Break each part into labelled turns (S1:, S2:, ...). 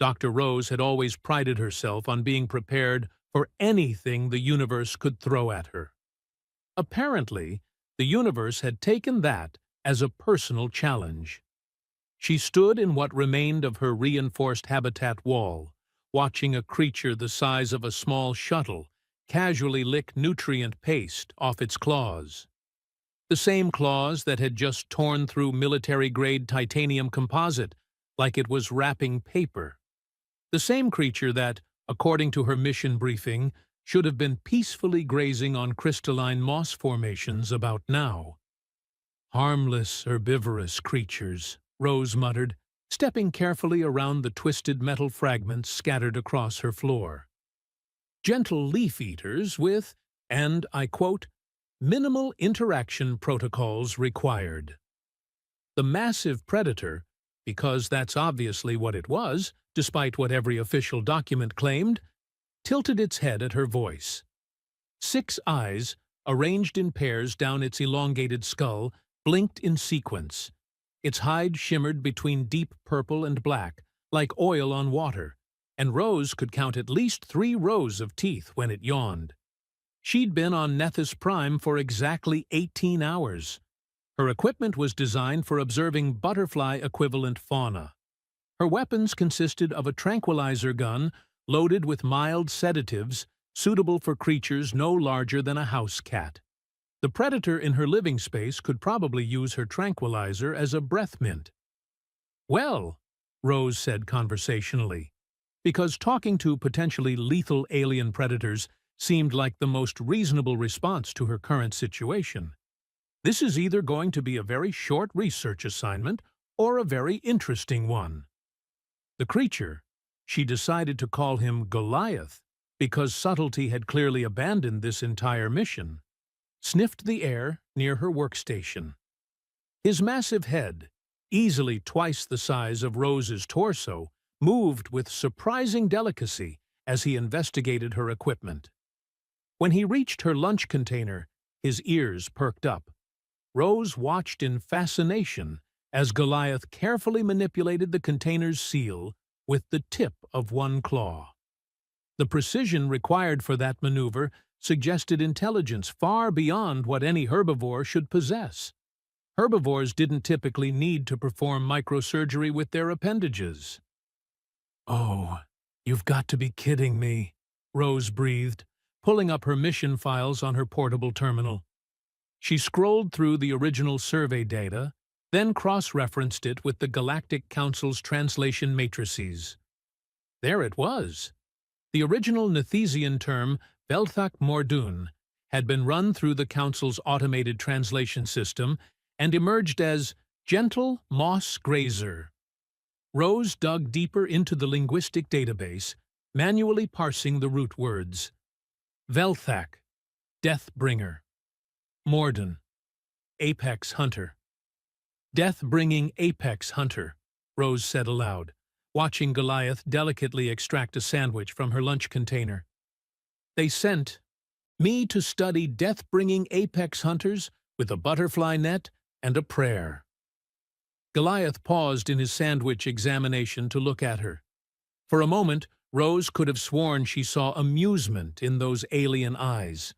S1: Dr. Rose had always prided herself on being prepared for anything the universe could throw at her. Apparently, the universe had taken that as a personal challenge. She stood in what remained of her reinforced habitat wall, watching a creature the size of a small shuttle casually lick nutrient paste off its claws. The same claws that had just torn through military-grade titanium composite like it was wrapping paper. The same creature that, according to her mission briefing, should have been peacefully grazing on crystalline moss formations about now. Harmless, herbivorous creatures, Rose muttered, stepping carefully around the twisted metal fragments scattered across her floor. Gentle leaf-eaters with, and I quote, minimal interaction protocols required. The massive predator, because that's obviously what it was, despite what every official document claimed, tilted its head at her voice. 6 eyes, arranged in pairs down its elongated skull, blinked in sequence. Its hide shimmered between deep purple and black, like oil on water, and Rose could count at least 3 rows of teeth when it yawned. She'd been on Nethys Prime for exactly 18 hours. Her equipment was designed for observing butterfly-equivalent fauna. Her weapons consisted of a tranquilizer gun loaded with mild sedatives suitable for creatures no larger than a house cat. The predator in her living space could probably use her tranquilizer as a breath mint. "Well," Rose said conversationally, because talking to potentially lethal alien predators seemed like the most reasonable response to her current situation. "This is either going to be a very short research assignment or a very interesting one." The creature, she decided to call him Goliath because subtlety had clearly abandoned this entire mission, sniffed the air near her workstation. His massive head, easily twice the size of Rose's torso, moved with surprising delicacy as he investigated her equipment. When he reached her lunch container, his ears perked up. Rose watched in fascination as Goliath carefully manipulated the container's seal with the tip of one claw. The precision required for that maneuver suggested intelligence far beyond what any herbivore should possess. Herbivores didn't typically need to perform microsurgery with their appendages. "Oh, you've got to be kidding me," Rose breathed, pulling up her mission files on her portable terminal. She scrolled through the original survey data, then cross-referenced it with the Galactic Council's translation matrices. There it was. The original Nethesian term, Velthak Mordun, had been run through the Council's automated translation system and emerged as gentle moss grazer. Rose dug deeper into the linguistic database, manually parsing the root words. Velthak, Deathbringer. Mordun, Apex Hunter. Death-bringing apex hunter, Rose said aloud, watching Goliath delicately extract a sandwich from her lunch container. "They sent me to study death-bringing apex hunters with a butterfly net and a prayer." Goliath paused in his sandwich examination to look at her. For a moment, Rose could have sworn she saw amusement in those alien eyes.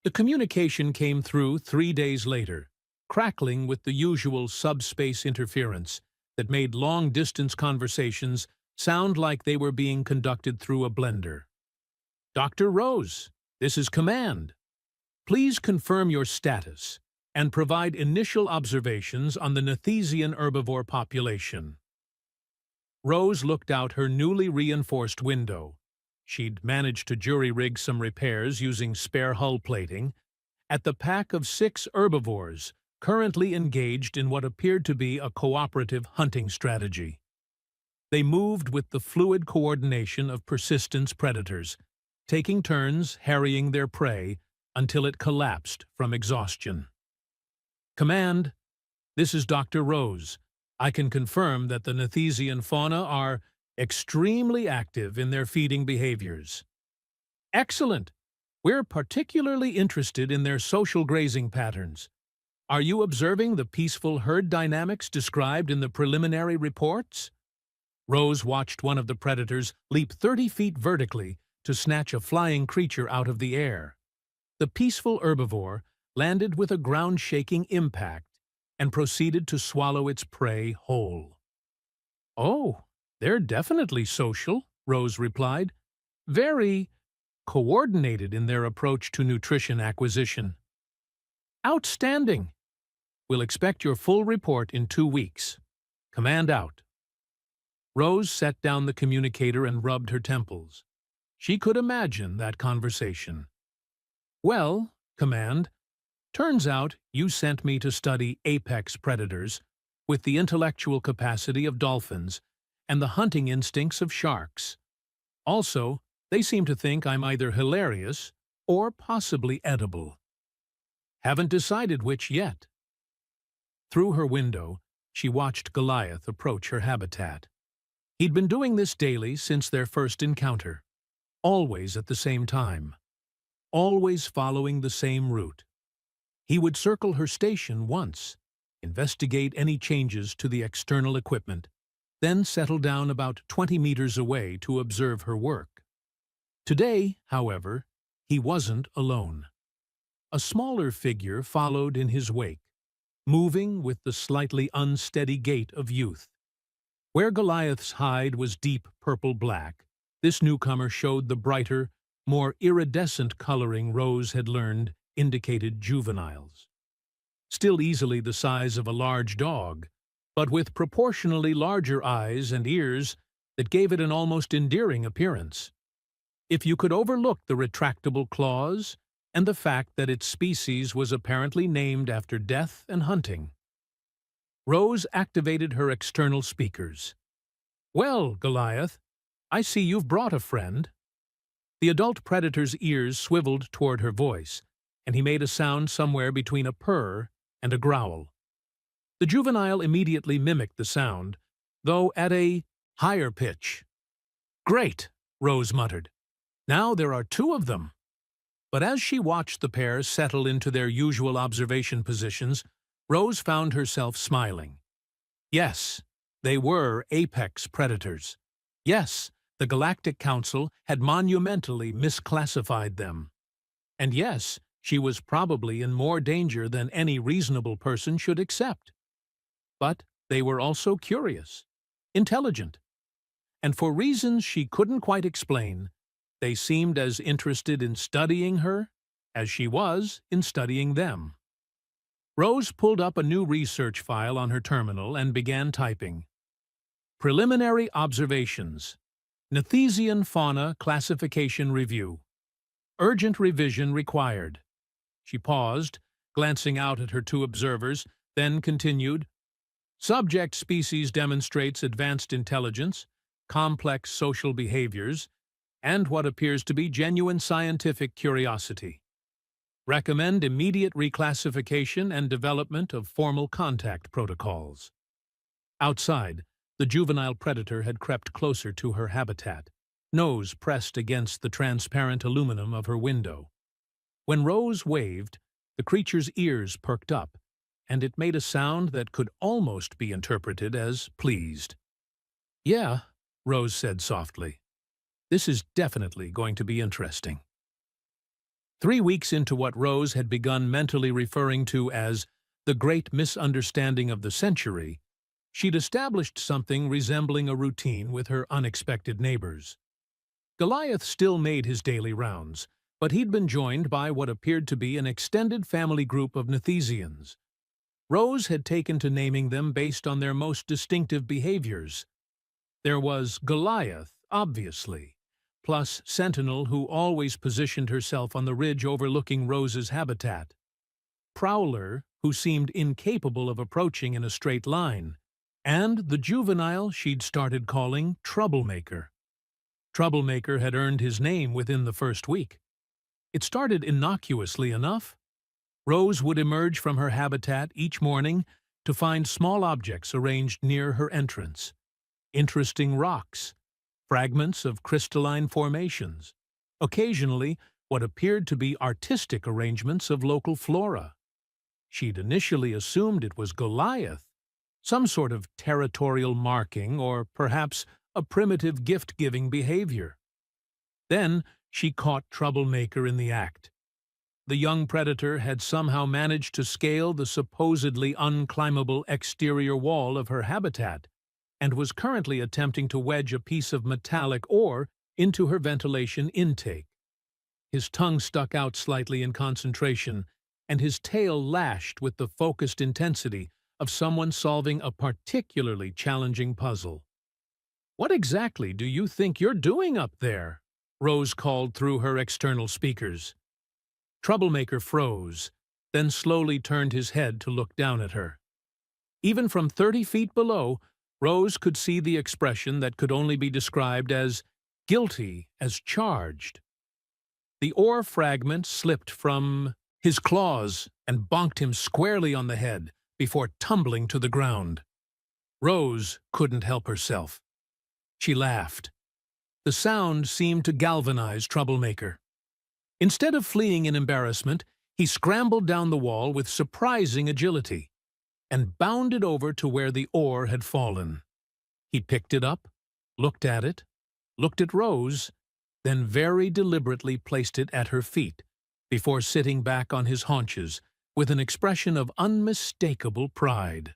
S1: The communication came through 3 days later, crackling with the usual subspace interference that made long-distance conversations sound like they were being conducted through a blender. "Dr. Rose, this is Command. Please confirm your status and provide initial observations on the Nethesian herbivore population." Rose looked out her newly reinforced window. She'd managed to jury-rig some repairs using spare hull plating at the pack of 6 herbivores currently engaged in what appeared to be a cooperative hunting strategy. They moved with the fluid coordination of persistence predators, taking turns harrying their prey until it collapsed from exhaustion. "Command, this is Dr. Rose. I can confirm that the Nethesian fauna are extremely active in their feeding behaviors." "Excellent! We're particularly interested in their social grazing patterns. Are you observing the peaceful herd dynamics described in the preliminary reports?" Rose watched one of the predators leap 30 feet vertically to snatch a flying creature out of the air. The peaceful herbivore landed with a ground-shaking impact and proceeded to swallow its prey whole. "Oh, they're definitely social," Rose replied. "Very coordinated in their approach to nutrition acquisition." "Outstanding! We'll expect your full report in 2 weeks. Command out." Rose set down the communicator and rubbed her temples. She could imagine that conversation. "Well, Command, turns out you sent me to study apex predators with the intellectual capacity of dolphins and the hunting instincts of sharks. Also, they seem to think I'm either hilarious or possibly edible. Haven't decided which yet." Through her window, she watched Goliath approach her habitat. He'd been doing this daily since their first encounter, always at the same time, always following the same route. He would circle her station once, investigate any changes to the external equipment, then settle down about 20 meters away to observe her work. Today, however, he wasn't alone. A smaller figure followed in his wake, moving with the slightly unsteady gait of youth. Where Goliath's hide was deep purple-black, this newcomer showed the brighter, more iridescent coloring Rose had learned indicated juveniles. Still easily the size of a large dog, but with proportionally larger eyes and ears that gave it an almost endearing appearance. If you could overlook the retractable claws and the fact that its species was apparently named after death and hunting. Rose activated her external speakers. "Well, Goliath, I see you've brought a friend." The adult predator's ears swiveled toward her voice, and he made a sound somewhere between a purr and a growl. The juvenile immediately mimicked the sound, though at a higher pitch. "Great," Rose muttered. "Now there are 2 of them." But as she watched the pair settle into their usual observation positions, Rose found herself smiling. Yes, they were apex predators. Yes, the Galactic Council had monumentally misclassified them. And yes, she was probably in more danger than any reasonable person should accept. But they were also curious, intelligent, and for reasons she couldn't quite explain, they seemed as interested in studying her as she was in studying them. Rose pulled up a new research file on her terminal and began typing. Preliminary Observations. Nethesian Fauna Classification Review. Urgent revision required. She paused, glancing out at her 2 observers, then continued. Subject species demonstrates advanced intelligence, complex social behaviors, and what appears to be genuine scientific curiosity. Recommend immediate reclassification and development of formal contact protocols. Outside, the juvenile predator had crept closer to her habitat, nose pressed against the transparent aluminum of her window. When Rose waved, the creature's ears perked up, and it made a sound that could almost be interpreted as pleased. "Yeah," Rose said softly. "This is definitely going to be interesting." 3 weeks into what Rose had begun mentally referring to as the great misunderstanding of the century, she'd established something resembling a routine with her unexpected neighbors. Goliath still made his daily rounds, but he'd been joined by what appeared to be an extended family group of Nethesians. Rose had taken to naming them based on their most distinctive behaviors. There was Goliath, obviously, plus Sentinel, who always positioned herself on the ridge overlooking Rose's habitat. Prowler, who seemed incapable of approaching in a straight line, and the juvenile she'd started calling Troublemaker. Troublemaker had earned his name within the first week. It started innocuously enough. Rose would emerge from her habitat each morning to find small objects arranged near her entrance. Interesting rocks, fragments of crystalline formations, occasionally what appeared to be artistic arrangements of local flora. She'd initially assumed it was Goliath, some sort of territorial marking or perhaps a primitive gift-giving behavior. Then she caught Troublemaker in the act. The young predator had somehow managed to scale the supposedly unclimbable exterior wall of her habitat and was currently attempting to wedge a piece of metallic ore into her ventilation intake. His tongue stuck out slightly in concentration, and his tail lashed with the focused intensity of someone solving a particularly challenging puzzle. "What exactly do you think you're doing up there?" Rose called through her external speakers. Troublemaker froze, then slowly turned his head to look down at her. Even from 30 feet below, Rose could see the expression that could only be described as guilty as charged. The ore fragment slipped from his claws and bonked him squarely on the head before tumbling to the ground. Rose couldn't help herself. She laughed. The sound seemed to galvanize Troublemaker. Instead of fleeing in embarrassment, he scrambled down the wall with surprising agility and bounded over to where the ore had fallen. He picked it up, looked at Rose, then very deliberately placed it at her feet before sitting back on his haunches with an expression of unmistakable pride.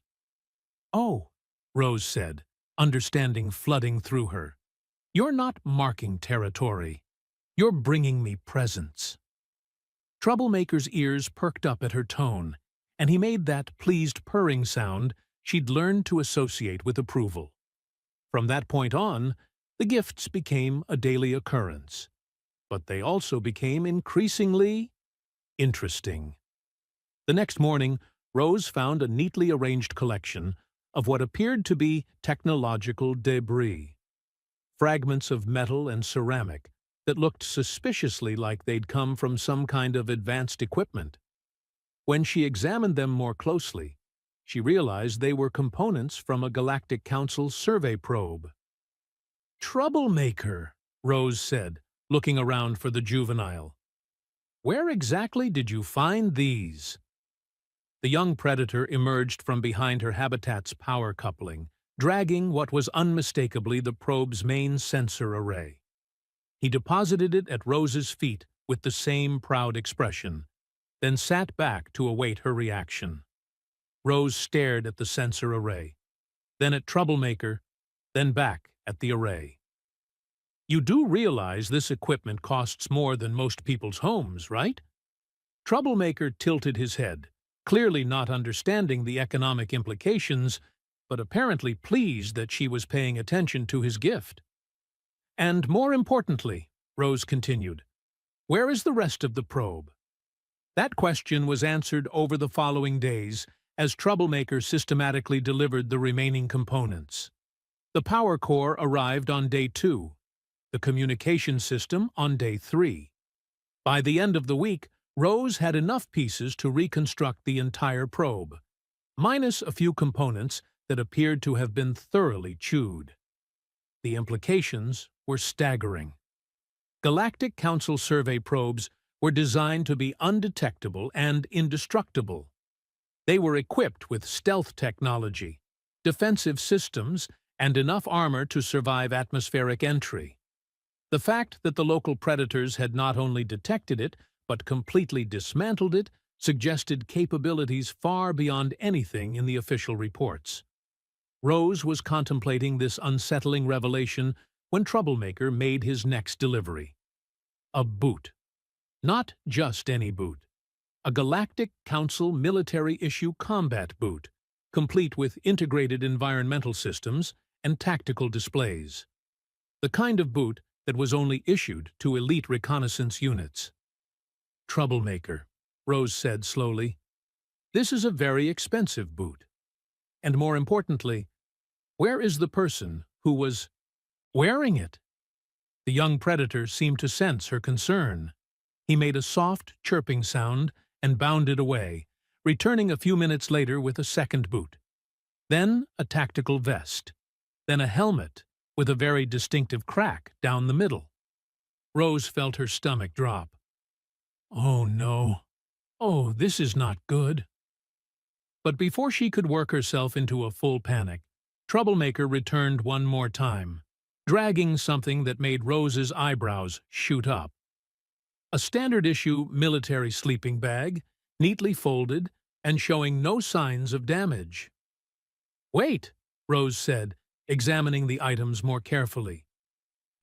S1: "Oh," Rose said, understanding flooding through her, "you're not marking territory. You're bringing me presents." Troublemaker's ears perked up at her tone, and he made that pleased purring sound she'd learned to associate with approval. From that point on, the gifts became a daily occurrence, but they also became increasingly interesting. The next morning, Rose found a neatly arranged collection of what appeared to be technological debris, fragments of metal and ceramic that looked suspiciously like they'd come from some kind of advanced equipment. When she examined them more closely, she realized they were components from a Galactic Council survey probe. "Troublemaker," Rose said, looking around for the juvenile. "Where exactly did you find these?" The young predator emerged from behind her habitat's power coupling, dragging what was unmistakably the probe's main sensor array. He deposited it at Rose's feet with the same proud expression, then sat back to await her reaction. Rose stared at the sensor array, then at Troublemaker, then back at the array. "You do realize this equipment costs more than most people's homes, right?" Troublemaker tilted his head, clearly not understanding the economic implications, but apparently pleased that she was paying attention to his gift. "And more importantly," Rose continued, "where is the rest of the probe?" That question was answered over the following days as Troublemaker systematically delivered the remaining components. The power core arrived on day 2, the communication system on day 3. By the end of the week, Rose had enough pieces to reconstruct the entire probe, minus a few components that appeared to have been thoroughly chewed. The implications were staggering. Galactic Council survey probes were designed to be undetectable and indestructible. They were equipped with stealth technology, defensive systems, and enough armor to survive atmospheric entry. The fact that the local predators had not only detected it, but completely dismantled it, suggested capabilities far beyond anything in the official reports. Rose was contemplating this unsettling revelation when Troublemaker made his next delivery. A boot. Not just any boot. A Galactic Council military-issue combat boot, complete with integrated environmental systems and tactical displays. The kind of boot that was only issued to elite reconnaissance units. "Troublemaker," Rose said slowly. "This is a very expensive boot. And more importantly, where is the person who was wearing it?" The young predator seemed to sense her concern. He made a soft, chirping sound and bounded away, returning a few minutes later with a second boot. Then a tactical vest. Then a helmet with a very distinctive crack down the middle. Rose felt her stomach drop. "Oh no. Oh, this is not good." But before she could work herself into a full panic, Troublemaker returned one more time, dragging something that made Rose's eyebrows shoot up. A standard-issue military sleeping bag, neatly folded and showing no signs of damage. "Wait," Rose said, examining the items more carefully.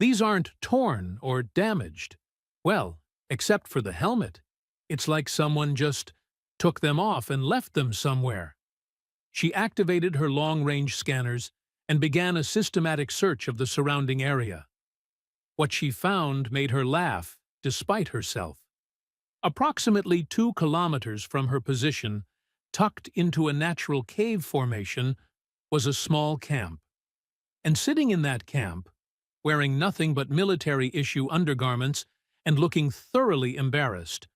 S1: "These aren't torn or damaged. Well, except for the helmet. It's like someone just took them off and left them somewhere." She activated her long-range scanners and began a systematic search of the surrounding area. What she found made her laugh, despite herself. Approximately 2 kilometers from her position, tucked into a natural cave formation, was a small camp. And sitting in that camp, wearing nothing but military-issue undergarments and looking thoroughly embarrassed,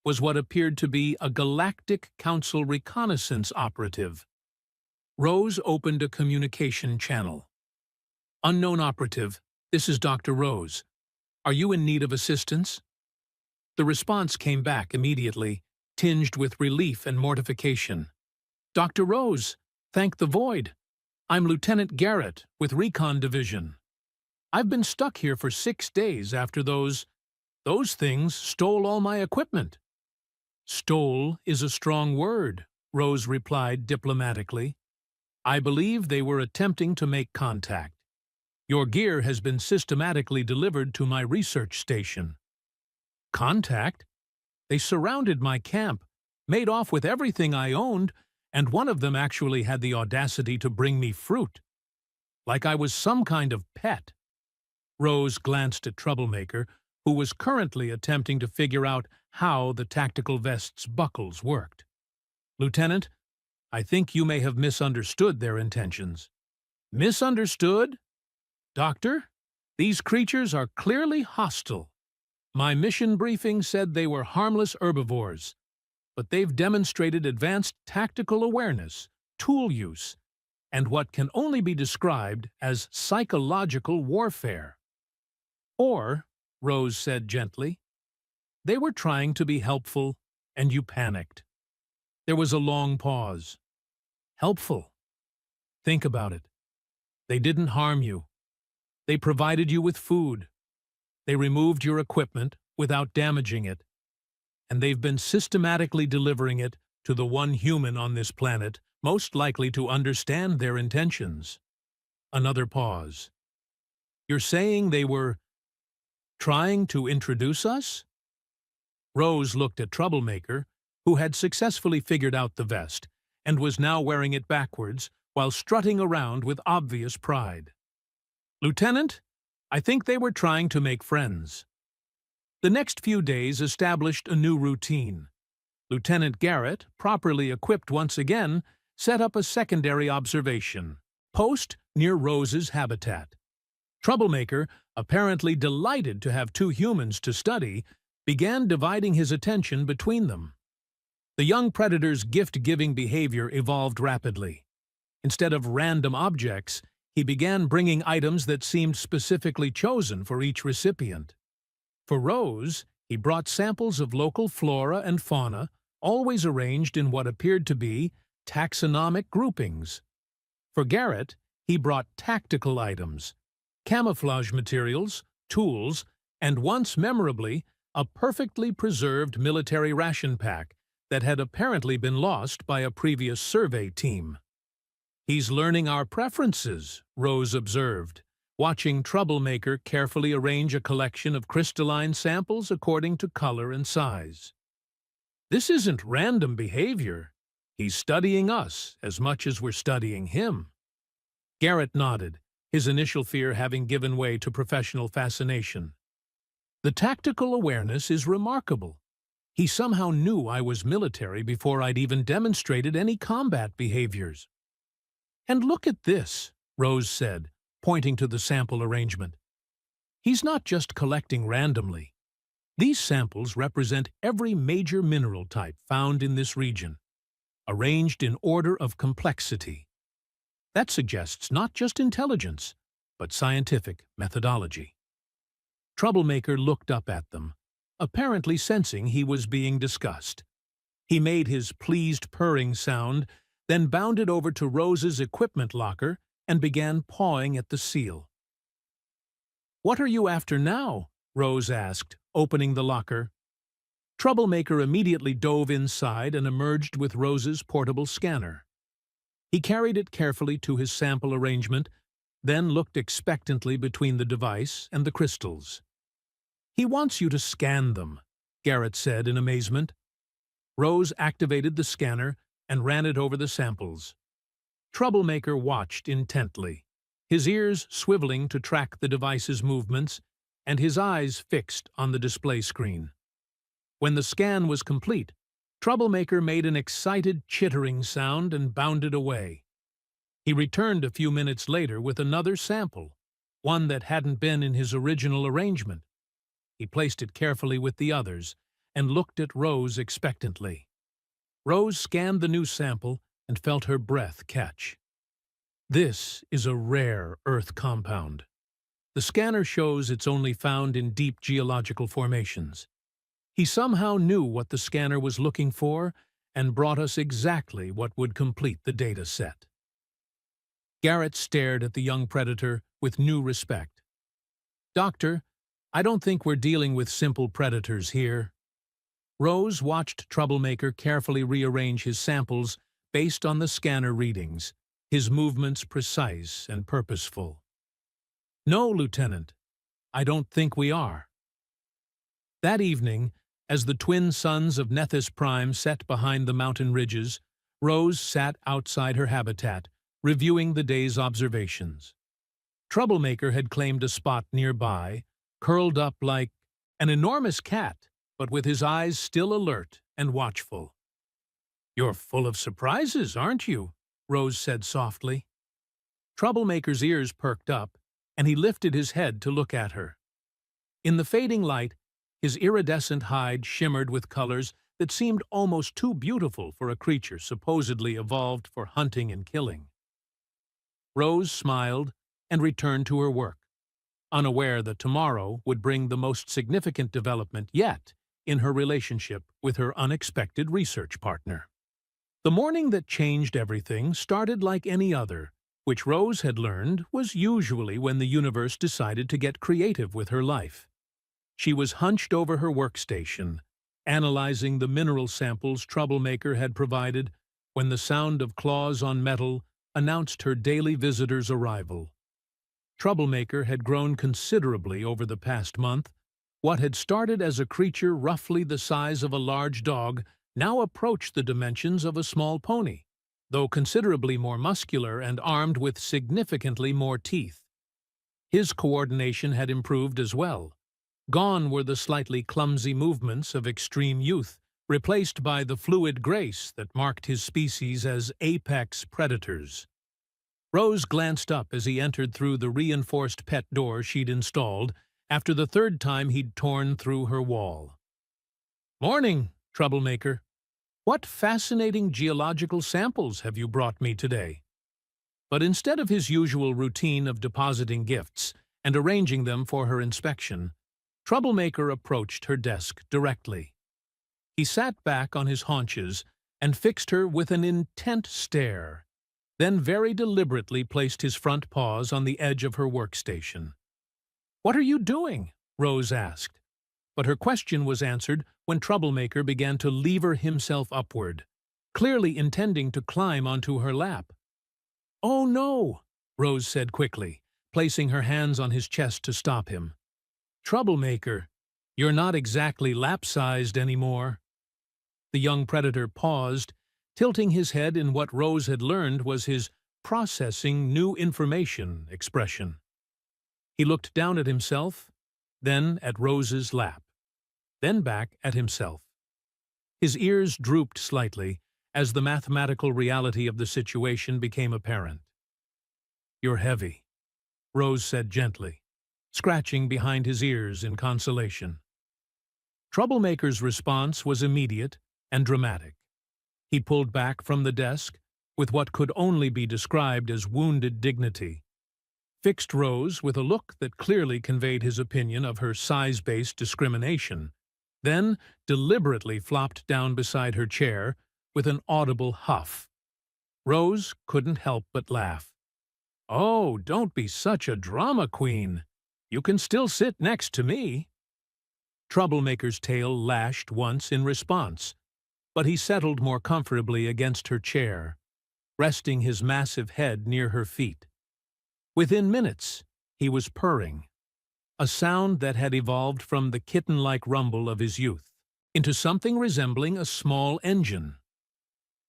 S1: was what appeared to be a Galactic Council reconnaissance operative. Rose opened a communication channel. "Unknown operative, this is Dr. Rose. Are you in need of assistance?" The response came back immediately, tinged with relief and mortification. "Dr. Rose, thank the void. I'm Lieutenant Garrett with Recon Division. I've been stuck here for 6 days after those things stole all my equipment." "Stole is a strong word," Rose replied diplomatically. "I believe they were attempting to make contact. Your gear has been systematically delivered to my research station." "Contact? They surrounded my camp, made off with everything I owned, and one of them actually had the audacity to bring me fruit. Like I was some kind of pet." Rose glanced at Troublemaker, who was currently attempting to figure out how the tactical vest's buckles worked. "Lieutenant, I think you may have misunderstood their intentions." "Misunderstood? Doctor, these creatures are clearly hostile. My mission briefing said they were harmless herbivores, but they've demonstrated advanced tactical awareness, tool use, and what can only be described as psychological warfare." "Or," Rose said gently, "they were trying to be helpful, and you panicked." There was a long pause. "Helpful? Think about it. They didn't harm you. They provided you with food. They removed your equipment without damaging it. And they've been systematically delivering it to the one human on this planet most likely to understand their intentions." Another pause. "You're saying they were trying to introduce us?" Rose looked at Troublemaker, who had successfully figured out the vest and was now wearing it backwards while strutting around with obvious pride. "Lieutenant, I think they were trying to make friends." The next few days established a new routine. Lieutenant Garrett, properly equipped once again, set up a secondary observation post near Rose's habitat. Troublemaker, apparently delighted to have 2 humans to study, began dividing his attention between them. The young predator's gift-giving behavior evolved rapidly. Instead of random objects, he began bringing items that seemed specifically chosen for each recipient. For Rose, he brought samples of local flora and fauna, always arranged in what appeared to be taxonomic groupings. For Garrett, he brought tactical items, camouflage materials, tools, and once memorably, a perfectly preserved military ration pack that had apparently been lost by a previous survey team. "He's learning our preferences," Rose observed, watching Troublemaker carefully arrange a collection of crystalline samples according to color and size. "This isn't random behavior. He's studying us as much as we're studying him." Garrett nodded, his initial fear having given way to professional fascination. "The tactical awareness is remarkable. He somehow knew I was military before I'd even demonstrated any combat behaviors." "And look at this," Rose said, pointing to the sample arrangement. "He's not just collecting randomly. These samples represent every major mineral type found in this region, arranged in order of complexity. That suggests not just intelligence, but scientific methodology." Troublemaker looked up at them, apparently sensing he was being discussed. He made his pleased purring sound then bounded over to Rose's equipment locker and began pawing at the seal. "What are you after now?" Rose asked, opening the locker. Troublemaker immediately dove inside and emerged with Rose's portable scanner. He carried it carefully to his sample arrangement, then looked expectantly between the device and the crystals. "He wants you to scan them," Garrett said in amazement. Rose activated the scanner and ran it over the samples. Troublemaker watched intently, his ears swiveling to track the device's movements and his eyes fixed on the display screen. When the scan was complete, Troublemaker made an excited chittering sound and bounded away. He returned a few minutes later with another sample, one that hadn't been in his original arrangement. He placed it carefully with the others and looked at Rose expectantly. Rose scanned the new sample and felt her breath catch. This is a rare Earth compound. The scanner shows it's only found in deep geological formations. He somehow knew what the scanner was looking for and brought us exactly what would complete the data set. Garrett stared at the young predator with new respect. "Doctor, I don't think we're dealing with simple predators here." Rose watched Troublemaker carefully rearrange his samples based on the scanner readings, his movements precise and purposeful. "No, Lieutenant, I don't think we are." That evening, as the twin suns of Nethys Prime set behind the mountain ridges, Rose sat outside her habitat, reviewing the day's observations. Troublemaker had claimed a spot nearby, curled up like an enormous cat, but with his eyes still alert and watchful. "You're full of surprises, aren't you?" Rose said softly. Troublemaker's ears perked up, and he lifted his head to look at her. In the fading light, his iridescent hide shimmered with colors that seemed almost too beautiful for a creature supposedly evolved for hunting and killing. Rose smiled and returned to her work, unaware that tomorrow would bring the most significant development yet in her relationship with her unexpected research partner. The morning that changed everything started like any other, which Rose had learned was usually when the universe decided to get creative with her life. She was hunched over her workstation, analyzing the mineral samples Troublemaker had provided when the sound of claws on metal announced her daily visitor's arrival. Troublemaker had grown considerably over the past month. What had started as a creature roughly the size of a large dog now approached the dimensions of a small pony, though considerably more muscular and armed with significantly more teeth. His coordination had improved as well. Gone were the slightly clumsy movements of extreme youth, replaced by the fluid grace that marked his species as apex predators. Rose glanced up as he entered through the reinforced pet door she'd installed after the third time he'd torn through her wall. "Morning, Troublemaker. What fascinating geological samples have you brought me today?" But instead of his usual routine of depositing gifts and arranging them for her inspection, Troublemaker approached her desk directly. He sat back on his haunches and fixed her with an intent stare, then very deliberately placed his front paws on the edge of her workstation. "What are you doing?" Rose asked. But her question was answered when Troublemaker began to lever himself upward, clearly intending to climb onto her lap. "Oh, no," Rose said quickly, placing her hands on his chest to stop him. "Troublemaker, you're not exactly lap-sized anymore." The young predator paused, tilting his head in what Rose had learned was his processing new information expression. He looked down at himself, then at Rose's lap, then back at himself. His ears drooped slightly as the mathematical reality of the situation became apparent. "You're heavy," Rose said gently, scratching behind his ears in consolation. Troublemaker's response was immediate and dramatic. He pulled back from the desk with what could only be described as wounded dignity, fixed Rose with a look that clearly conveyed his opinion of her size-based discrimination, then deliberately flopped down beside her chair with an audible huff. Rose couldn't help but laugh. "Oh, don't be such a drama queen. You can still sit next to me." Troublemaker's tail lashed once in response, but he settled more comfortably against her chair, resting his massive head near her feet. Within minutes, he was purring, a sound that had evolved from the kitten-like rumble of his youth into something resembling a small engine.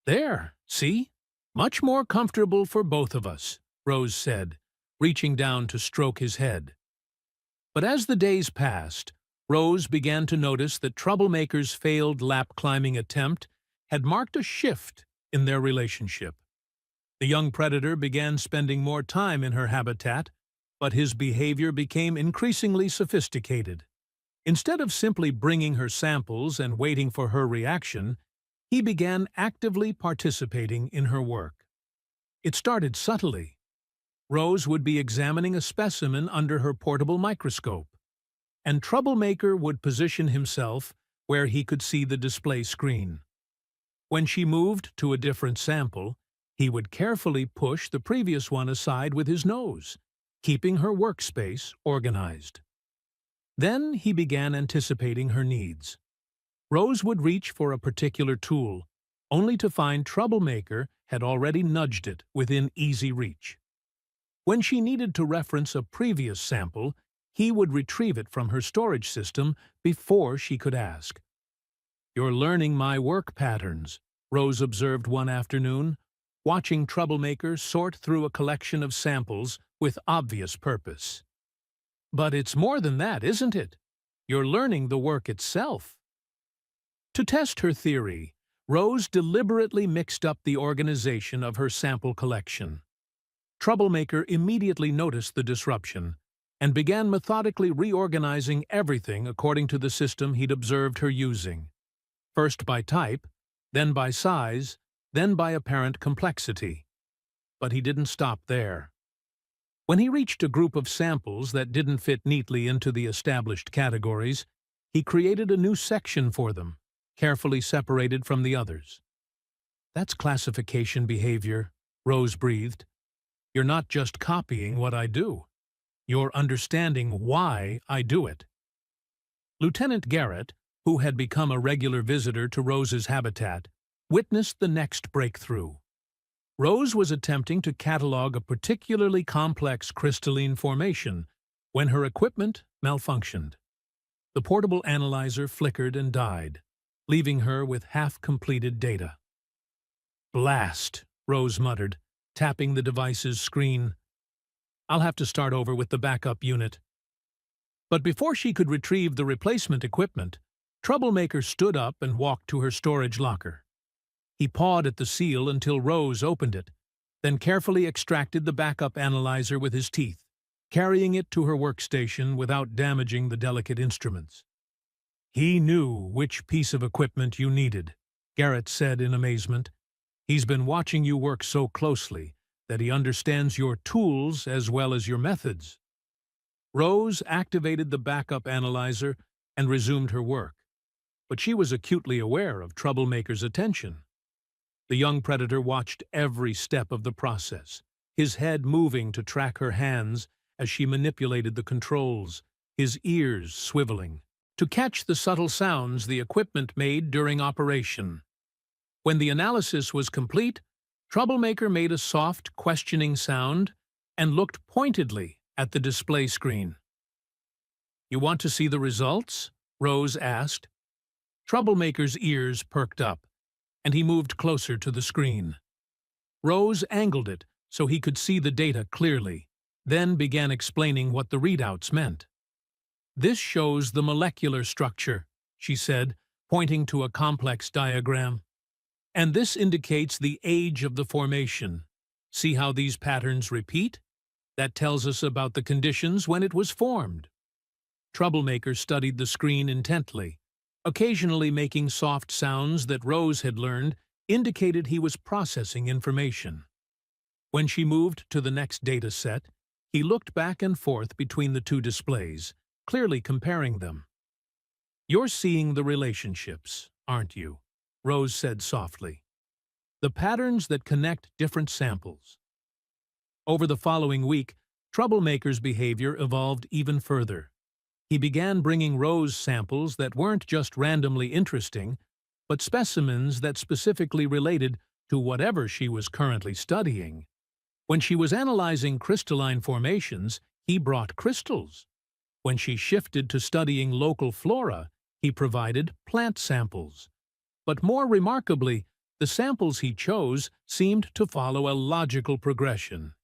S1: "There, see? Much more comfortable for both of us," Rose said, reaching down to stroke his head. But as the days passed, Rose began to notice that Troublemaker's failed lap-climbing attempt had marked a shift in their relationship. The young predator began spending more time in her habitat, but his behavior became increasingly sophisticated. Instead of simply bringing her samples and waiting for her reaction, he began actively participating in her work. It started subtly. Rose would be examining a specimen under her portable microscope, and Troublemaker would position himself where he could see the display screen. When she moved to a different sample, he would carefully push the previous one aside with his nose, keeping her workspace organized. Then he began anticipating her needs. Rose would reach for a particular tool, only to find Troublemaker had already nudged it within easy reach. When she needed to reference a previous sample, he would retrieve it from her storage system before she could ask. "You're learning my work patterns," Rose observed one afternoon, watching Troublemaker sort through a collection of samples with obvious purpose. "But it's more than that, isn't it? You're learning the work itself." To test her theory, Rose deliberately mixed up the organization of her sample collection. Troublemaker immediately noticed the disruption and began methodically reorganizing everything according to the system he'd observed her using, first by type, then by size, then by apparent complexity. But he didn't stop there. When he reached a group of samples that didn't fit neatly into the established categories, he created a new section for them, carefully separated from the others. "That's classification behavior," Rose breathed. "You're not just copying what I do. You're understanding why I do it." Lieutenant Garrett, who had become a regular visitor to Rose's habitat, witnessed the next breakthrough. Rose was attempting to catalog a particularly complex crystalline formation when her equipment malfunctioned. The portable analyzer flickered and died, leaving her with half-completed data. "Blast," Rose muttered, tapping the device's screen. "I'll have to start over with the backup unit." But before she could retrieve the replacement equipment, Troublemaker stood up and walked to her storage locker. He pawed at the seal until Rose opened it, then carefully extracted the backup analyzer with his teeth, carrying it to her workstation without damaging the delicate instruments. "He knew which piece of equipment you needed," Garrett said in amazement. "He's been watching you work so closely that he understands your tools as well as your methods." Rose activated the backup analyzer and resumed her work, but she was acutely aware of Troublemaker's attention. The young predator watched every step of the process, his head moving to track her hands as she manipulated the controls, his ears swiveling to catch the subtle sounds the equipment made during operation. When the analysis was complete, Troublemaker made a soft, questioning sound and looked pointedly at the display screen. "You want to see the results?" Rose asked. Troublemaker's ears perked up, and he moved closer to the screen. Rose angled it so he could see the data clearly, then began explaining what the readouts meant. "This shows the molecular structure," she said, pointing to a complex diagram. "And this indicates the age of the formation. See how these patterns repeat? That tells us about the conditions when it was formed." Troublemaker studied the screen intently, occasionally making soft sounds that Rose had learned indicated he was processing information. When she moved to the next data set, he looked back and forth between the two displays, clearly comparing them. "You're seeing the relationships, aren't you?" Rose said softly. the patterns that connect different samples. Over the following week, Troublemaker's behavior evolved even further. He began bringing Rose samples that weren't just randomly interesting, but specimens that specifically related to whatever she was currently studying. When she was analyzing crystalline formations, he brought crystals. When she shifted to studying local flora, he provided plant samples. But more remarkably, the samples he chose seemed to follow a logical progression.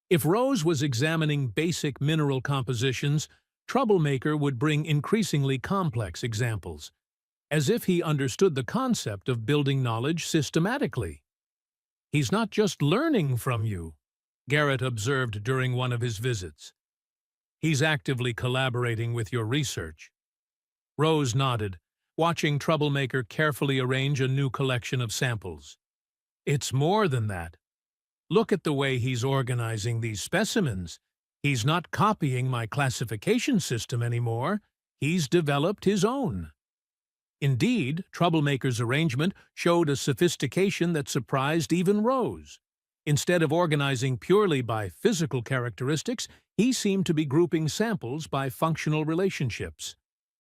S1: If Rose was examining basic mineral compositions, Troublemaker would bring increasingly complex examples, as if he understood the concept of building knowledge systematically. "He's not just learning from you," Garrett observed during one of his visits. "He's actively collaborating with your research." Rose nodded, watching Troublemaker carefully arrange a new collection of samples. "It's more than that. Look at the way he's organizing these specimens. He's not copying my classification system anymore. He's developed his own." Indeed, Troublemaker's arrangement showed a sophistication that surprised even Rose. Instead of organizing purely by physical characteristics, he seemed to be grouping samples by functional relationships.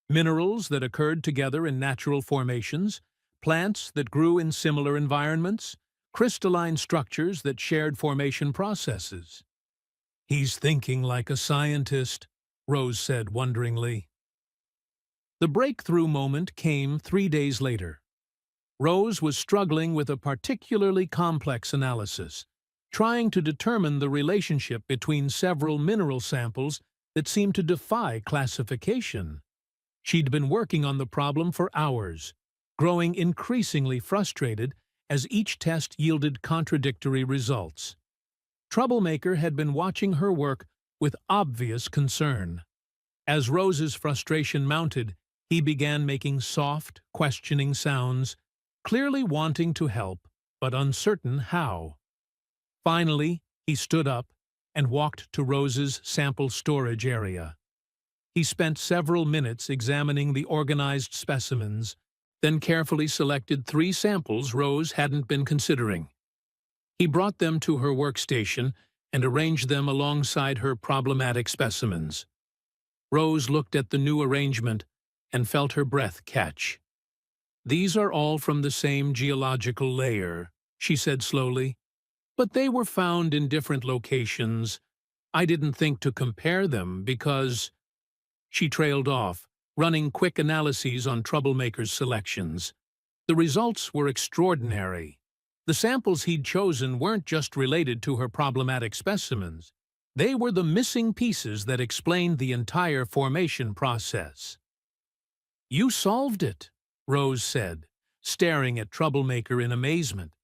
S1: Minerals that occurred together in natural formations, plants that grew in similar environments, crystalline structures that shared formation processes. "He's thinking like a scientist," Rose said wonderingly. The breakthrough moment came 3 days later. Rose was struggling with a particularly complex analysis, trying to determine the relationship between several mineral samples that seemed to defy classification. She'd been working on the problem for hours, growing increasingly frustrated as each test yielded contradictory results. Troublemaker had been watching her work with obvious concern. As Rose's frustration mounted, he began making soft, questioning sounds, clearly wanting to help, but uncertain how. Finally, he stood up and walked to Rose's sample storage area. He spent several minutes examining the organized specimens, then carefully selected 3 samples Rose hadn't been considering. He brought them to her workstation and arranged them alongside her problematic specimens. Rose looked at the new arrangement and felt her breath catch. "These are all from the same geological layer," she said slowly, "but they were found in different locations. I didn't think to compare them because—" She trailed off, running quick analyses on Troublemaker's selections. The results were extraordinary. The samples he'd chosen weren't just related to her problematic specimens. They were the missing pieces that explained the entire formation process. "You solved it," Rose said, staring at Troublemaker in amazement.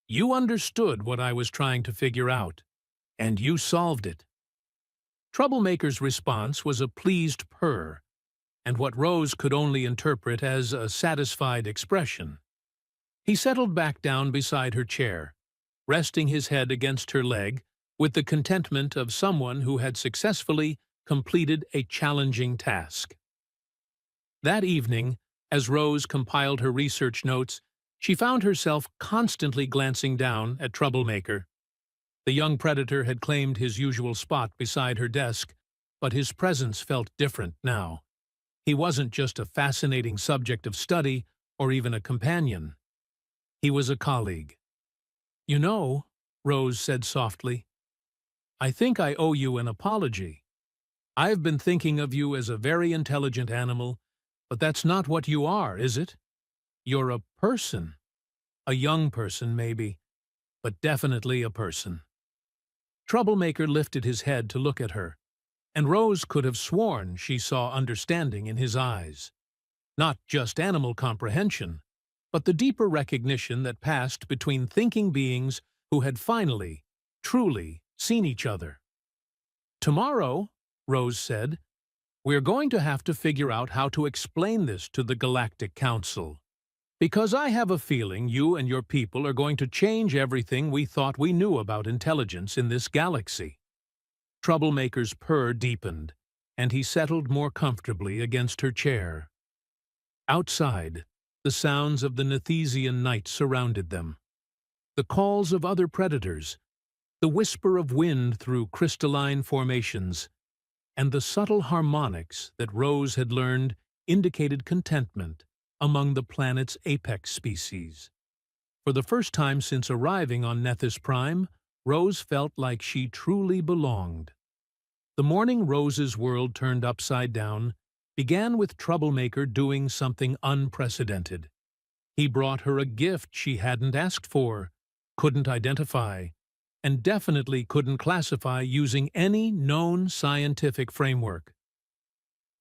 S1: "You understood what I was trying to figure out, and you solved it." Troublemaker's response was a pleased purr, and what Rose could only interpret as a satisfied expression. He settled back down beside her chair, resting his head against her leg with the contentment of someone who had successfully completed a challenging task. That evening, as Rose compiled her research notes, she found herself constantly glancing down at Troublemaker. The young predator had claimed his usual spot beside her desk, but his presence felt different now. He wasn't just a fascinating subject of study or even a companion. He was a colleague. "You know," Rose said softly, "I think I owe you an apology. I've been thinking of you as a very intelligent animal, but that's not what you are, is it? You're a person. A young person, maybe, but definitely a person." Troublemaker lifted his head to look at her, and Rose could have sworn she saw understanding in his eyes. Not just animal comprehension, but the deeper recognition that passed between thinking beings who had finally, truly, seen each other. "Tomorrow," Rose said, "we're going to have to figure out how to explain this to the Galactic Council. Because I have a feeling you and your people are going to change everything we thought we knew about intelligence in this galaxy." Troublemaker's purr deepened, and he settled more comfortably against her chair. Outside, the sounds of the Nethesian night surrounded them. the calls of other predators, the whisper of wind through crystalline formations, and the subtle harmonics that Rose had learned indicated contentment among the planet's apex species. For the first time since arriving on Nethys Prime, Rose felt like she truly belonged. The morning Rose's world turned upside down began with Troublemaker doing something unprecedented. He brought her a gift she hadn't asked for, couldn't identify, and definitely couldn't classify using any known scientific framework.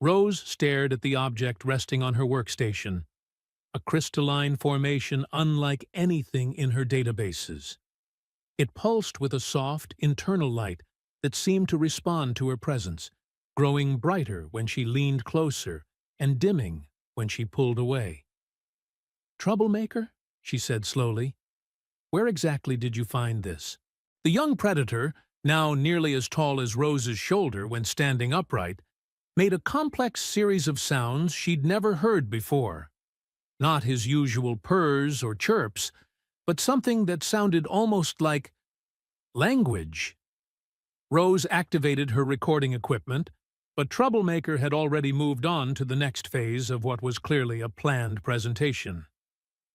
S1: Rose stared at the object resting on her workstation, a crystalline formation unlike anything in her databases. It pulsed with a soft, internal light that seemed to respond to her presence, growing brighter when she leaned closer and dimming when she pulled away. "Troublemaker?" she said slowly. "Where exactly did you find this?" The young predator, now nearly as tall as Rose's shoulder when standing upright, made a complex series of sounds she'd never heard before. Not his usual purrs or chirps, but something that sounded almost like language. Rose activated her recording equipment, but Troublemaker had already moved on to the next phase of what was clearly a planned presentation.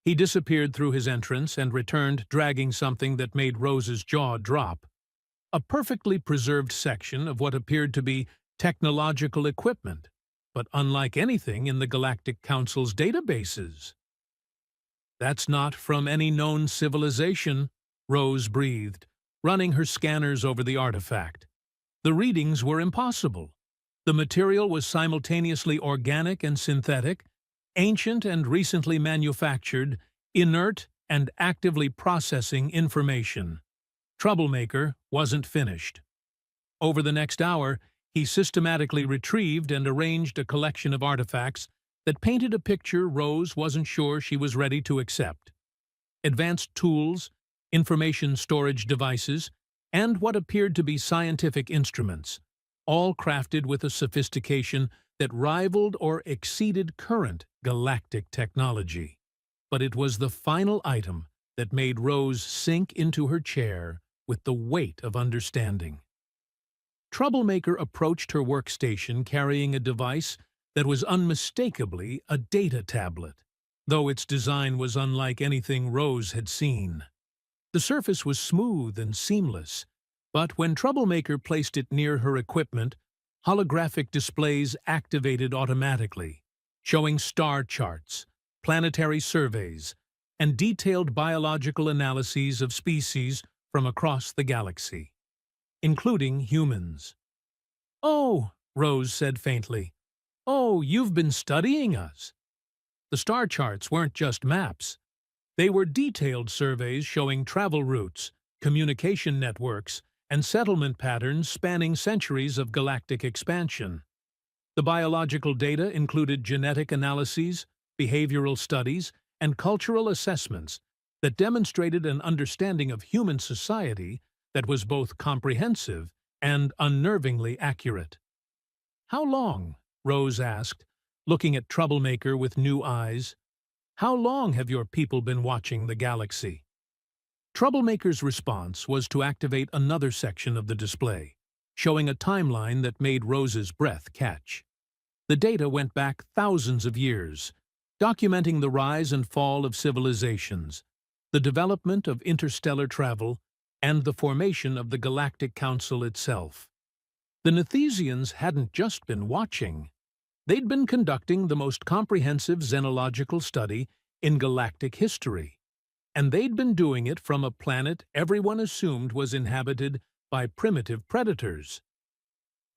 S1: He disappeared through his entrance and returned dragging something that made Rose's jaw drop. A perfectly preserved section of what appeared to be technological equipment, but unlike anything in the Galactic Council's databases. "That's not from any known civilization," Rose breathed, running her scanners over the artifact. The readings were impossible. The material was simultaneously organic and synthetic, ancient and recently manufactured, inert and actively processing information. Troublemaker wasn't finished. Over the next hour, he systematically retrieved and arranged a collection of artifacts that painted a picture Rose wasn't sure she was ready to accept. Advanced tools, information storage devices, and what appeared to be scientific instruments, all crafted with a sophistication that rivaled or exceeded current galactic technology. But it was the final item that made Rose sink into her chair with the weight of understanding. Troublemaker approached her workstation carrying a device that was unmistakably a data tablet, though its design was unlike anything Rose had seen. The surface was smooth and seamless, but when Troublemaker placed it near her equipment, holographic displays activated automatically, showing star charts, planetary surveys, and detailed biological analyses of species from across the galaxy, including humans. "Oh," Rose said faintly. "Oh, you've been studying us." The star charts weren't just maps. They were detailed surveys showing travel routes, communication networks, and settlement patterns spanning centuries of galactic expansion. The biological data included genetic analyses, behavioral studies, and cultural assessments that demonstrated an understanding of human society that was both comprehensive and unnervingly accurate. "How long?" Rose asked, looking at Troublemaker with new eyes. "How long have your people been watching the galaxy?" Troublemaker's response was to activate another section of the display, showing a timeline that made Rose's breath catch. The data went back thousands of years, documenting the rise and fall of civilizations, the development of interstellar travel, and the formation of the Galactic Council itself. The Nethesians hadn't just been watching. They'd been conducting the most comprehensive xenological study in galactic history, and they'd been doing it from a planet everyone assumed was inhabited by primitive predators.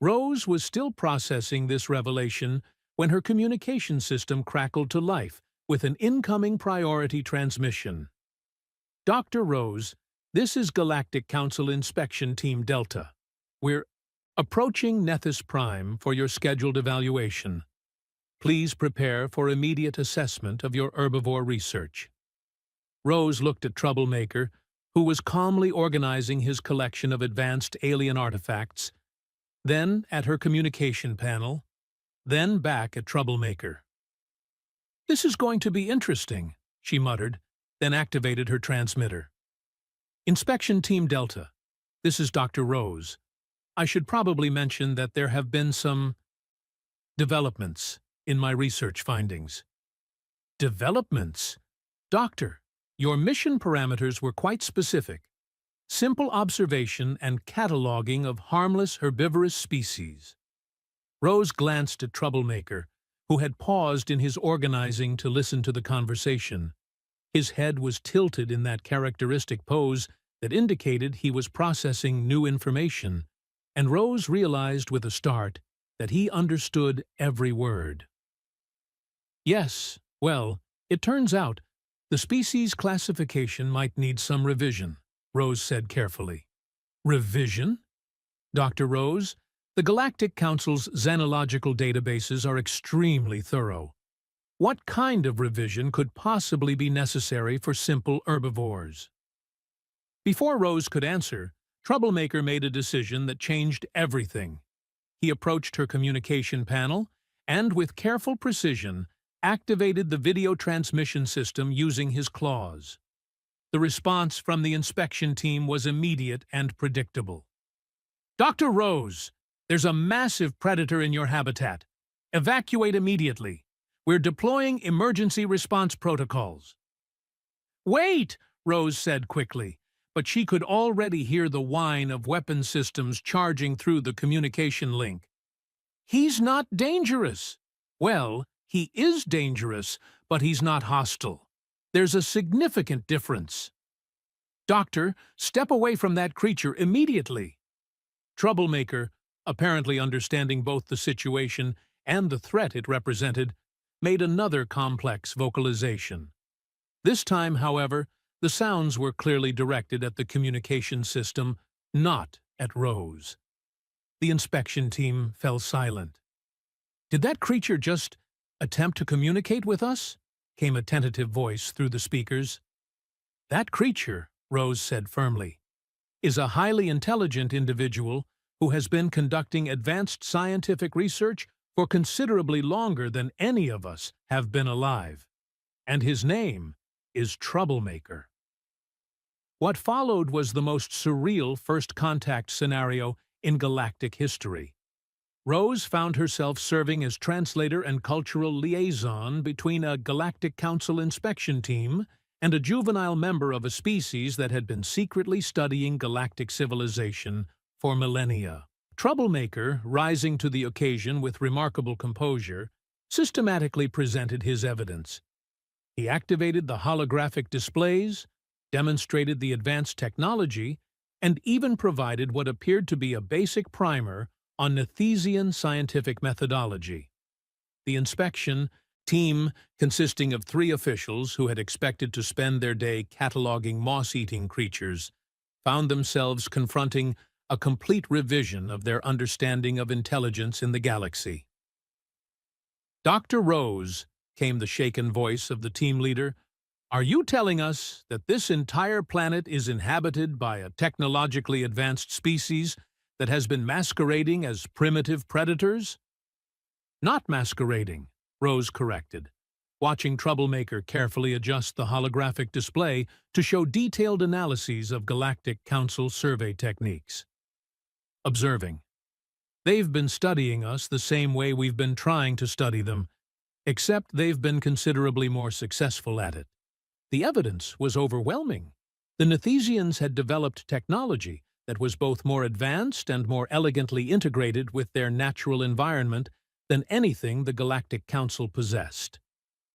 S1: Rose was still processing this revelation when her communication system crackled to life with an incoming priority transmission. "Dr. Rose, this is Galactic Council Inspection Team Delta. We're approaching Nethys Prime for your scheduled evaluation. Please prepare for immediate assessment of your herbivore research." Rose looked at Troublemaker, who was calmly organizing his collection of advanced alien artifacts, then at her communication panel, then back at Troublemaker. "This is going to be interesting," she muttered, then activated her transmitter. Inspection Team Delta. This is Dr. Rose. I should probably mention that there have been some developments in my research findings. Developments? Doctor, your mission parameters were quite specific. Simple observation and cataloging of harmless herbivorous species. Rose glanced at Troublemaker, who had paused in his organizing to listen to the conversation. His head was tilted in that characteristic pose that indicated he was processing new information, and Rose realized with a start that he understood every word. Yes, well, it turns out the species classification might need some revision, Rose said carefully. Revision? Dr. Rose, the Galactic Council's xenological databases are extremely thorough. What kind of revision could possibly be necessary for simple herbivores? Before Rose could answer, Troublemaker made a decision that changed everything. He approached her communication panel and, with careful precision, activated the video transmission system using his claws. The response from the inspection team was immediate and predictable. Dr. Rose, there's a massive predator in your habitat. Evacuate immediately. We're deploying emergency response protocols. Wait, Rose said quickly, but she could already hear the whine of weapon systems charging through the communication link. He's not dangerous. Well, he is dangerous, but he's not hostile. There's a significant difference. Doctor, step away from that creature immediately. Troublemaker, apparently understanding both the situation and the threat it represented, made another complex vocalization. This time, however, the sounds were clearly directed at the communication system, not at Rose. The inspection team fell silent. Did that creature just attempt to communicate with us? Came a tentative voice through the speakers. That creature, Rose said firmly, is a highly intelligent individual who has been conducting advanced scientific research for considerably longer than any of us have been alive. And his name is Troublemaker. What followed was the most surreal first contact scenario in galactic history. Rose found herself serving as translator and cultural liaison between a Galactic Council inspection team and a juvenile member of a species that had been secretly studying galactic civilization for millennia. Troublemaker, rising to the occasion with remarkable composure, systematically presented his evidence. He activated the holographic displays, demonstrated the advanced technology, and even provided what appeared to be a basic primer on Nethesian scientific methodology. The inspection team, consisting of 3 officials who had expected to spend their day cataloging moss-eating creatures, found themselves confronting a complete revision of their understanding of intelligence in the galaxy. Dr. Rose, came the shaken voice of the team leader, are you telling us that this entire planet is inhabited by a technologically advanced species that has been masquerading as primitive predators? Not masquerading, Rose corrected, watching Troublemaker carefully adjust the holographic display to show detailed analyses of Galactic Council survey techniques. Observing. They've been studying us the same way we've been trying to study them, except they've been considerably more successful at it. The evidence was overwhelming. The Nethesians had developed technology that was both more advanced and more elegantly integrated with their natural environment than anything the Galactic Council possessed.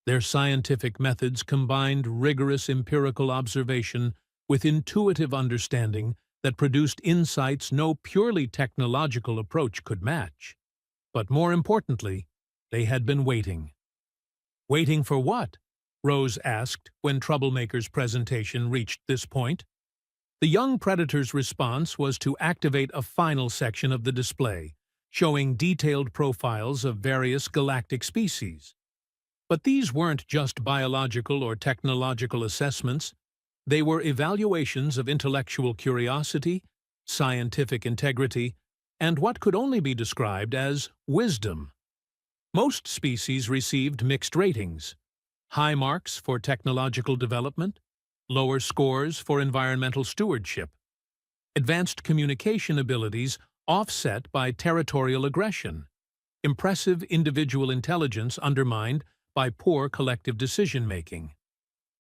S1: Their scientific methods combined rigorous empirical observation with intuitive understanding that produced insights no purely technological approach could match. But more importantly, they had been waiting. Waiting for what? Rose asked when Troublemaker's presentation reached this point. The young predator's response was to activate a final section of the display, showing detailed profiles of various galactic species. But these weren't just biological or technological assessments. They were evaluations of intellectual curiosity, scientific integrity, and what could only be described as wisdom. Most species received mixed ratings: high marks for technological development, lower scores for environmental stewardship, advanced communication abilities offset by territorial aggression, impressive individual intelligence undermined by poor collective decision-making.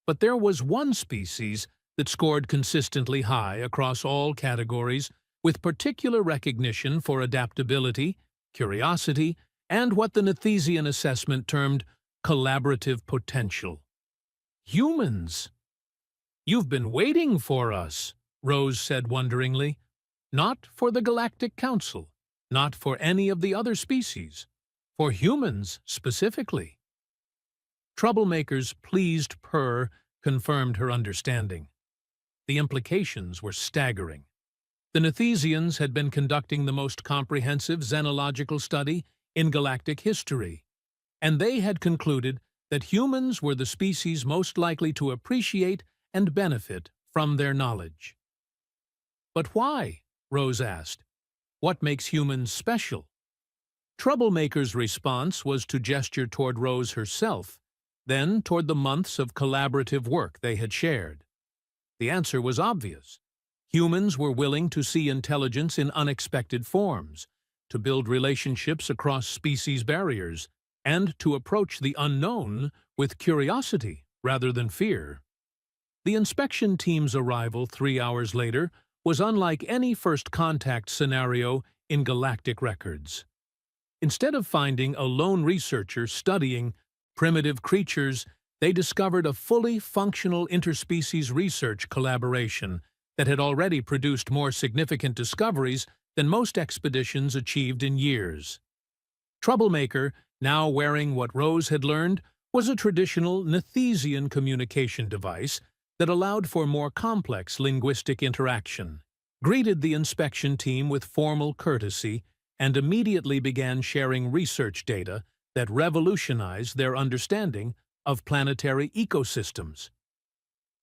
S1: But there was one species that scored consistently high across all categories, with particular recognition for adaptability, curiosity, and what the Nethesian assessment termed collaborative potential. Humans! You've been waiting for us, Rose said wonderingly. Not for the Galactic Council, not for any of the other species, for humans specifically. Troublemaker's pleased purr confirmed her understanding. The implications were staggering. The Nethesians had been conducting the most comprehensive xenological study in galactic history, and they had concluded that humans were the species most likely to appreciate and benefit from their knowledge. But why? Rose asked. What makes humans special? Troublemaker's response was to gesture toward Rose herself, then toward the months of collaborative work they had shared. The answer was obvious. Humans were willing to see intelligence in unexpected forms, to build relationships across species barriers, and to approach the unknown with curiosity rather than fear. The inspection team's arrival 3 hours later was unlike any first contact scenario in galactic records. Instead of finding a lone researcher studying primitive creatures, they discovered a fully functional interspecies research collaboration that had already produced more significant discoveries than most expeditions achieved in years. Troublemaker, now wearing what Rose had learned, was a traditional Nethesian communication device that allowed for more complex linguistic interaction, greeted the inspection team with formal courtesy, and immediately began sharing research data that revolutionized their understanding of planetary ecosystems.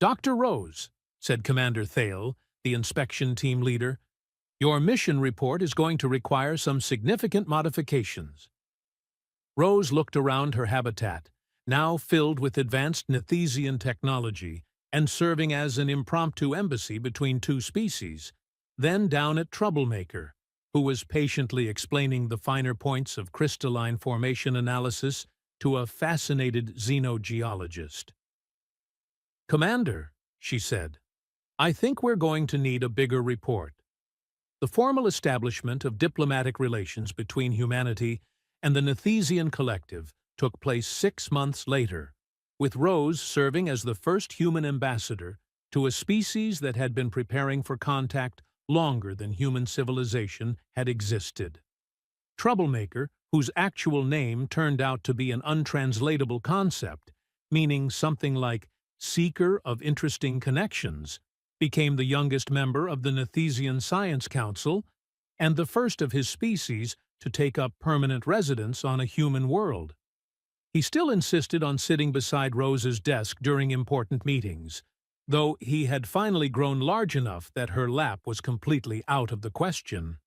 S1: "Dr. Rose," said Commander Thale, the inspection team leader, "your mission report is going to require some significant modifications." Rose looked around her habitat, now filled with advanced Nethesian technology and serving as an impromptu embassy between two species, then down at Troublemaker, who was patiently explaining the finer points of crystalline formation analysis to a fascinated xenogeologist. "Commander," she said, "I think we're going to need a bigger report." The formal establishment of diplomatic relations between humanity and the Nethesian collective took place 6 months later, with Rose serving as the first human ambassador to a species that had been preparing for contact longer than human civilization had existed. Troublemaker, whose actual name turned out to be an untranslatable concept, meaning something like seeker of interesting connections, became the youngest member of the Nethesian Science Council and the first of his species to take up permanent residence on a human world. He still insisted on sitting beside Rose's desk during important meetings, though he had finally grown large enough that her lap was completely out of the question.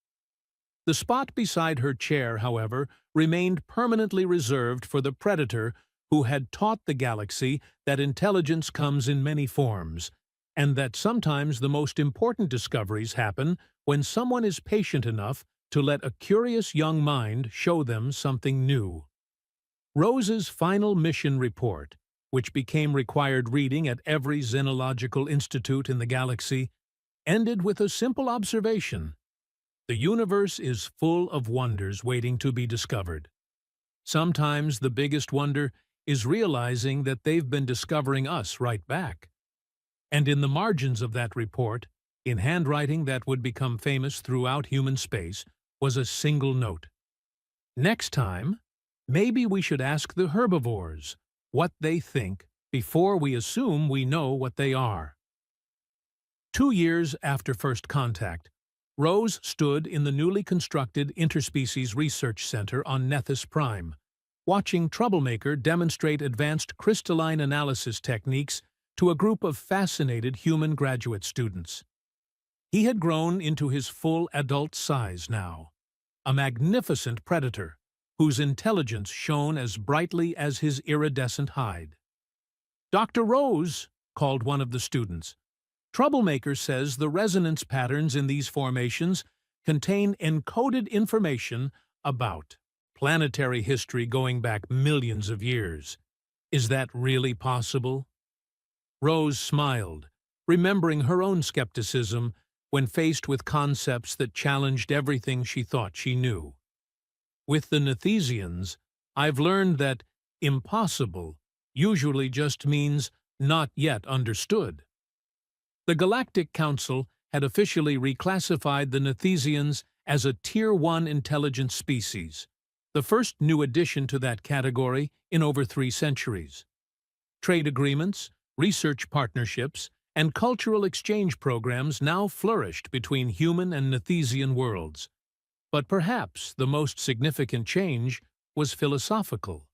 S1: The spot beside her chair, however, remained permanently reserved for the predator who had taught the galaxy that intelligence comes in many forms, and that sometimes the most important discoveries happen when someone is patient enough to let a curious young mind show them something new. Rose's final mission report, which became required reading at every xenological institute in the galaxy, ended with a simple observation: the universe is full of wonders waiting to be discovered. Sometimes the biggest wonder is realizing that they've been discovering us right back. And in the margins of that report, in handwriting that would become famous throughout human space, was a single note: "Next time, maybe we should ask the herbivores what they think before we assume we know what they are." 2 years after first contact, Rose stood in the newly constructed Interspecies Research Center on Nethys Prime, watching Troublemaker demonstrate advanced crystalline analysis techniques to a group of fascinated human graduate students. He had grown into his full adult size now, a magnificent predator whose intelligence shone as brightly as his iridescent hide. "Dr. Rose," called one of the students. Troublemaker says the resonance patterns in these formations contain encoded information about planetary history going back millions of years. Is that really possible? Rose smiled, remembering her own skepticism when faced with concepts that challenged everything she thought she knew. With the Nethesians, I've learned that impossible usually just means not yet understood. The Galactic Council had officially reclassified the Nethesians as a Tier 1 intelligence species, the first new addition to that category in over 3 centuries. Trade agreements, research partnerships, and cultural exchange programs now flourished between human and Nethesian worlds. But perhaps the most significant change was philosophical.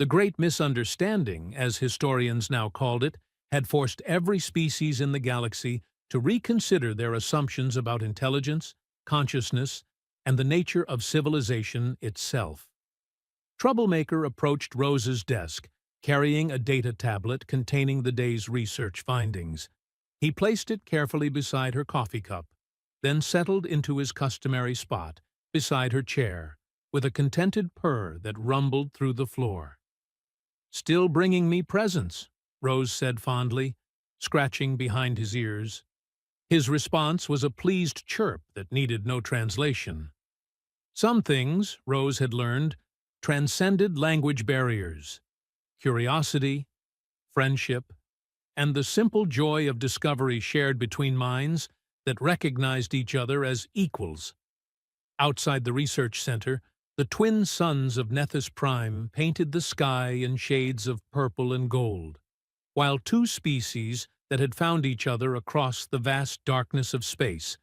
S1: The Great Misunderstanding, as historians now called it, had forced every species in the galaxy to reconsider their assumptions about intelligence, consciousness, and the nature of civilization itself. Troublemaker approached Rose's desk, carrying a data tablet containing the day's research findings. He placed it carefully beside her coffee cup, then settled into his customary spot beside her chair, with a contented purr that rumbled through the floor. "Still bringing me presents," Rose said fondly, scratching behind his ears. His response was a pleased chirp that needed no translation. Some things, Rose had learned, transcended language barriers. Curiosity, friendship, and the simple joy of discovery shared between minds that recognized each other as equals. Outside the research center, the twin suns of Nethys Prime painted the sky in shades of purple and gold, while 2 species that had found each other across the vast darkness of space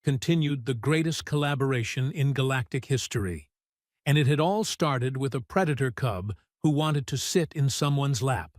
S1: continued the greatest collaboration in galactic history. And it had all started with a predator cub who wanted to sit in someone's lap.